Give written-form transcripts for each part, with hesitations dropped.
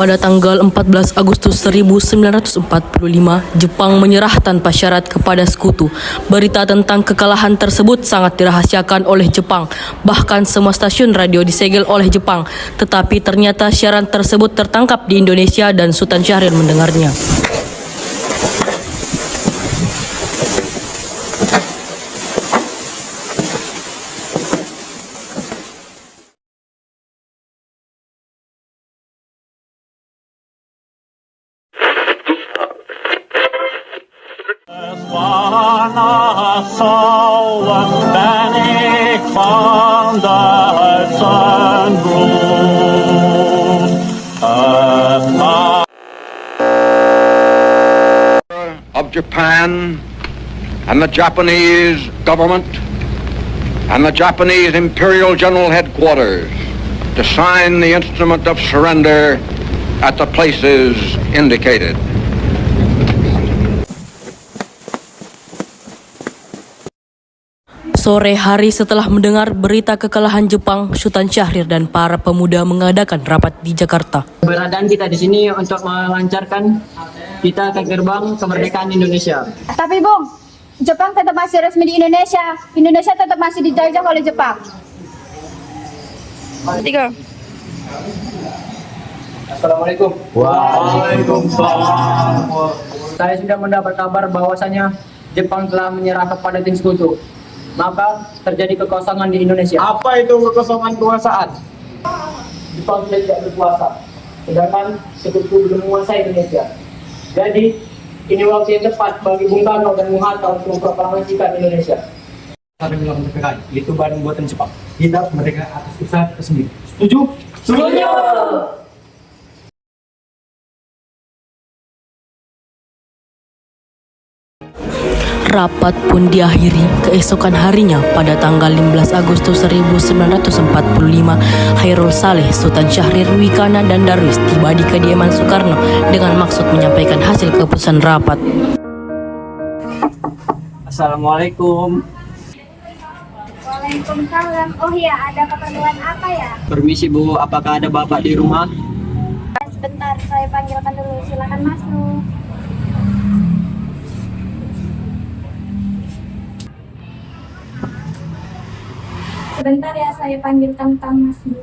Pada tanggal 14 Agustus 1945, Jepang menyerah tanpa syarat kepada sekutu. Berita tentang kekalahan tersebut sangat dirahasiakan oleh Jepang. Bahkan semua stasiun radio disegel oleh Jepang. Tetapi ternyata siaran tersebut tertangkap di Indonesia dan Sultan Syahrir mendengarnya. Of Japan and the Japanese government and the Japanese Imperial General Headquarters to sign the instrument of surrender at the places indicated. Sore hari setelah mendengar berita kekalahan Jepang, Sultan Syahrir dan para pemuda mengadakan rapat di Jakarta. Keberadaan kita di sini untuk melancarkan kita ke gerbang kemerdekaan Indonesia. Tapi Bung, Jepang tetap masih resmi di Indonesia. Indonesia tetap masih dijajah oleh Jepang. Tiga. Assalamualaikum. Waalaikumsalam. Saya sudah mendapat kabar bahwasanya Jepang telah menyerah kepada tim sekutu. Maka terjadi kekosongan di Indonesia. Apa itu kekosongan kekuasaan? Jepang sudah tidak berkuasa, sedangkan sekutu belum menguasai Indonesia. Jadi, ini waktu yang tepat bagi Bung Karno dan Bung Hatta untuk memproklamasikan Indonesia. Kami bilang PKI, itu barang buatan Jepang. Kita harus merdeka atas usaha kita sendiri. Setuju? Setuju! Rapat pun diakhiri keesokan harinya pada tanggal 15 Agustus 1945. Hairul Saleh, Sultan Syahrir, Wikana dan Darwis tiba di kediaman Soekarno dengan maksud menyampaikan hasil keputusan rapat. Assalamualaikum. Waalaikumsalam. Oh iya, ada keperluan apa ya? Permisi Bu, apakah ada Bapak di rumah? Sebentar, saya panggilkan dulu. Silakan masuk. Sebentar ya, saya panggilkan Kang Mas dulu.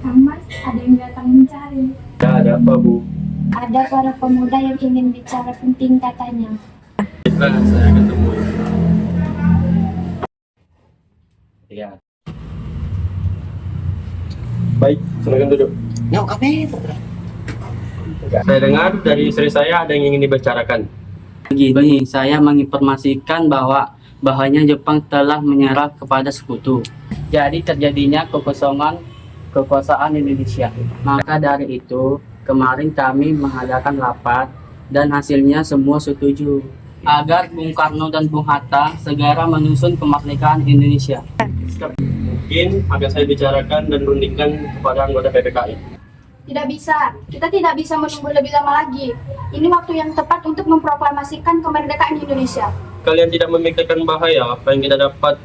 Kang Mas, ada yang datang mencari. Ya, ada apa Bu? Ada para pemuda yang ingin bicara penting katanya. Kita saya ketemu. Ya. Baik, silakan duduk. Saya dengar dari istri saya ada yang ingin dibicarakan. Begini, saya menginformasikan bahwanya Jepang telah menyerah kepada sekutu. Jadi terjadinya kekosongan kekuasaan Indonesia. Maka dari itu, kemarin kami mengadakan rapat dan hasilnya semua setuju agar Bung Karno dan Bung Hatta segera menyusun kemerdekaan Indonesia. Mungkin akan saya bicarakan dan rundingkan kepada anggota PPKI. Tidak bisa, kita tidak bisa menunggu lebih lama lagi. Ini waktu yang tepat untuk memproklamasikan kemerdekaan Indonesia. Kalian tidak memikirkan bahaya apa yang kita dapat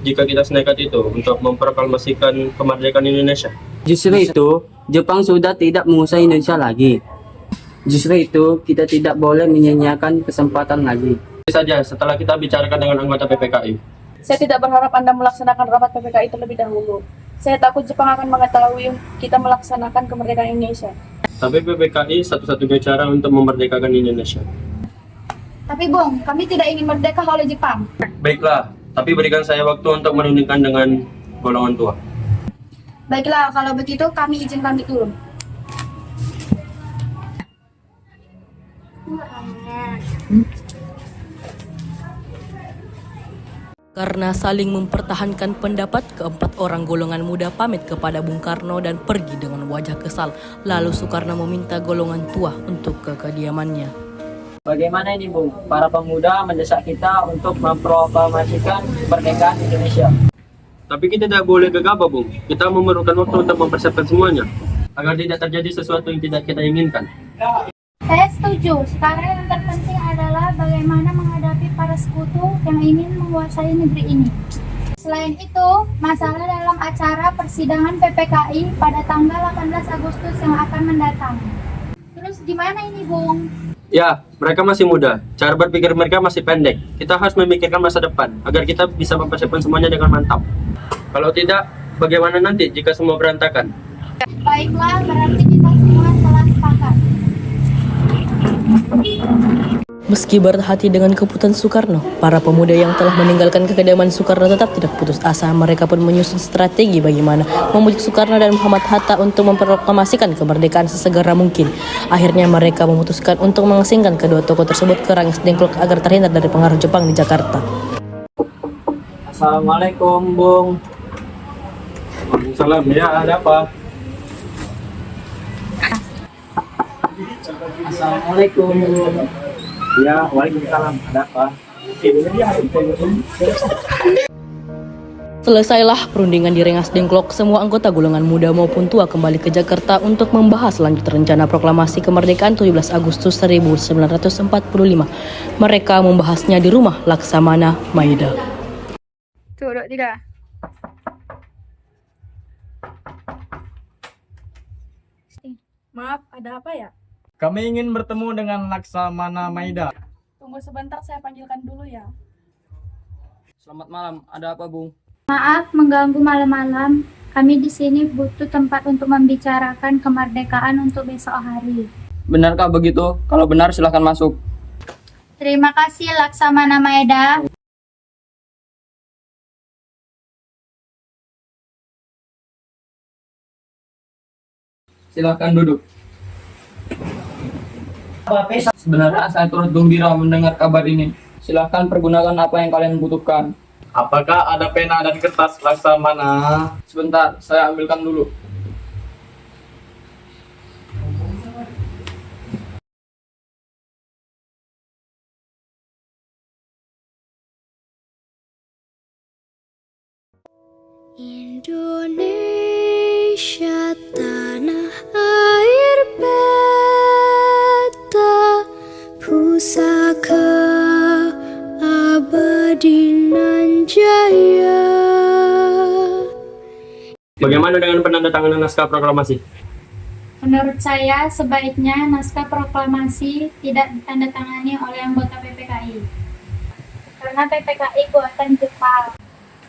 jika kita senekat itu untuk memproklamasikan kemerdekaan Indonesia? Justru itu, Jepang sudah tidak menguasai Indonesia lagi. Justru itu, kita tidak boleh menyia-nyiakan kesempatan lagi. Saja setelah kita bicarakan dengan anggota PPKI. Saya tidak berharap Anda melaksanakan rapat PPKI terlebih dahulu. Saya takut Jepang akan mengetahui kita melaksanakan kemerdekaan Indonesia. Tapi PPKI satu-satunya cara untuk memerdekakan Indonesia. Tapi Bung, kami tidak ingin merdeka oleh Jepang. Baiklah, tapi berikan saya waktu untuk merundingkan dengan golongan tua. Baiklah, kalau begitu kami izin pamit dulu. Karena saling mempertahankan pendapat, keempat orang golongan muda pamit kepada Bung Karno dan pergi dengan wajah kesal. Lalu Soekarno meminta golongan tua untuk ke kediamannya. Bagaimana ini Bung? Para pemuda mendesak kita untuk memproklamasikan kemerdekaan Indonesia. Tapi kita tidak boleh gegabah, Bung. Kita memerlukan waktu untuk mempersiapkan semuanya agar tidak terjadi sesuatu yang tidak kita inginkan. Saya setuju. Sekarang yang terpenting adalah bagaimana menghadapi para sekutu yang ingin menguasai negeri ini. Selain itu, masalah dalam acara persidangan PPKI pada tanggal 18 Agustus yang akan mendatang. Terus gimana ini, Bung? Ya, mereka masih muda. Cara berpikir mereka masih pendek. Kita harus memikirkan masa depan agar kita bisa mempersiapkan semuanya dengan mantap. Kalau tidak, bagaimana nanti jika semua berantakan? Baiklah, berarti kita semua telah sepakat. Meski berat hati dengan keputusan Soekarno, para pemuda yang telah meninggalkan kediaman Soekarno tetap tidak putus asa. Mereka pun menyusun strategi bagaimana memujuk Soekarno dan Muhammad Hatta untuk memproklamasikan kemerdekaan sesegera mungkin. Akhirnya mereka memutuskan untuk mengasingkan kedua tokoh tersebut ke Rengas Dengklok agar terhindar dari pengaruh Jepang di Jakarta. Assalamualaikum, Bung. Waalaikumsalam. Ya, ada apa? Assalamualaikum. Ya, waalaikumsalam. Ada apa? Selesailah perundingan di Rengas Dengklok, semua anggota golongan muda maupun tua kembali ke Jakarta untuk membahas lanjut rencana proklamasi kemerdekaan 17 Agustus 1945. Mereka membahasnya di rumah Laksamana Maida. Duduk tidak? Maaf, ada apa ya? Kami ingin bertemu dengan Laksamana Maida. Tunggu sebentar, saya panggilkan dulu ya. Selamat malam. Ada apa, Bung? Maaf mengganggu malam-malam. Kami di sini butuh tempat untuk membicarakan kemerdekaan untuk besok hari. Benarkah begitu? Kalau benar, silahkan masuk. Terima kasih Laksamana Maeda. Silahkan duduk. Sebenarnya saya turut gembira mendengar kabar ini. Silahkan pergunakan apa yang kalian butuhkan. Apakah ada pena dan kertas Laksamana? Sebentar, saya ambilkan dulu. Indonesia tanah air beta pusaka abadi nan jaya. Bagaimana dengan penandatanganan naskah proklamasi? Menurut saya, sebaiknya naskah proklamasi tidak ditandatangani oleh anggota PPKI. Karena PPKI buatan Jepang.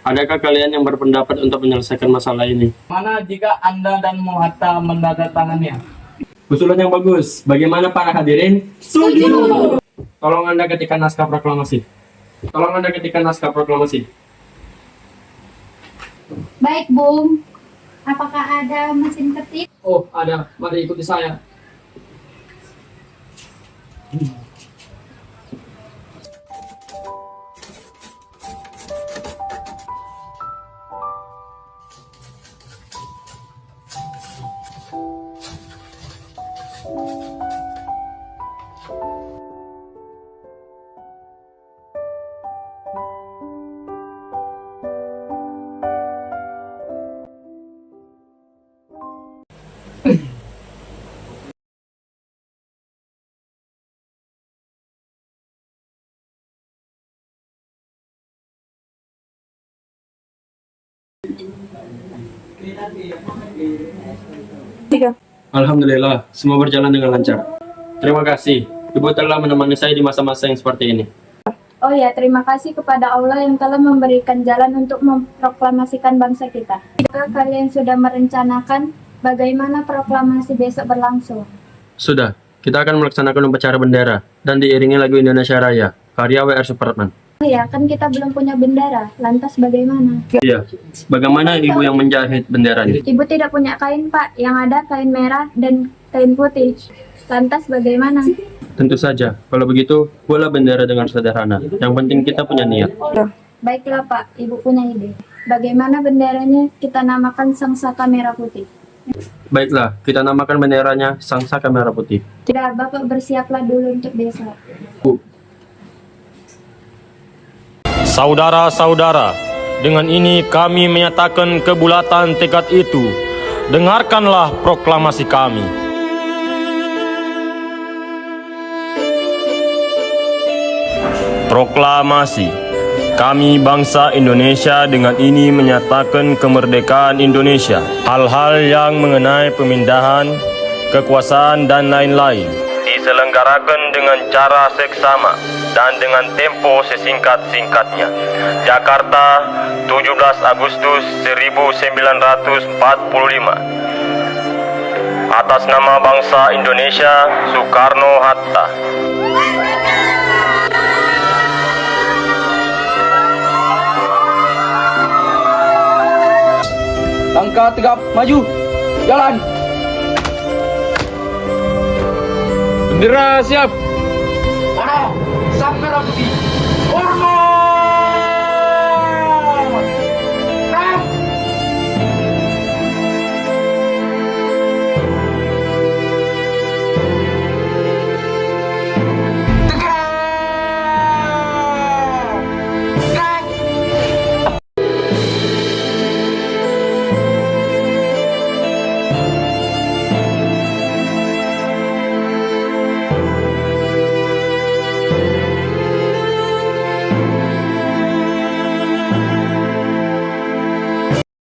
Adakah kalian yang berpendapat untuk menyelesaikan masalah ini? Mana jika Anda dan Muhatta menandatangannya? Usulan yang bagus. Bagaimana para hadirin? Setuju! Tolong Anda ketikkan naskah proklamasi. Baik, Bung. Apakah ada mesin ketik? Oh, ada. Mari ikuti saya. Alhamdulillah, semua berjalan dengan lancar. Terima kasih. Ibu telah menemani saya di masa-masa yang seperti ini. Oh ya, terima kasih kepada Allah yang telah memberikan jalan untuk memproklamasikan bangsa kita. Jika kalian sudah merencanakan bagaimana proklamasi besok berlangsung. Sudah, kita akan melaksanakan upacara bendera dan diiringi lagu Indonesia Raya, karya W.R. Supratman. Oh ya, kan kita belum punya bendera. Lantas bagaimana? Iya, bagaimana ibu yang menjahit bendera ini? Ibu tidak punya kain, Pak. Yang ada kain merah dan kain putih. Lantas bagaimana? Tentu saja, kalau begitu, bola bendera dengan sederhana. Yang penting kita punya niat. Baiklah, Pak. Ibu punya ide. Bagaimana benderanya kita namakan Sang Saka Merah Putih? Baiklah, kita namakan benderanya Sang Saka Merah Putih. Sudah, Bapak bersiaplah dulu untuk besok. Saudara-saudara, dengan ini kami menyatakan kebulatan tekad itu. Dengarkanlah proklamasi kami. Proklamasi. Kami bangsa Indonesia dengan ini menyatakan kemerdekaan Indonesia. Hal-hal yang mengenai pemindahan, kekuasaan dan lain-lain diselenggarakan dengan cara seksama dan dengan tempo sesingkat-singkatnya. Jakarta, 17 Agustus 1945. Atas nama bangsa Indonesia, Soekarno-Hatta. Langkah tegap maju. Jalan. Bendera siap.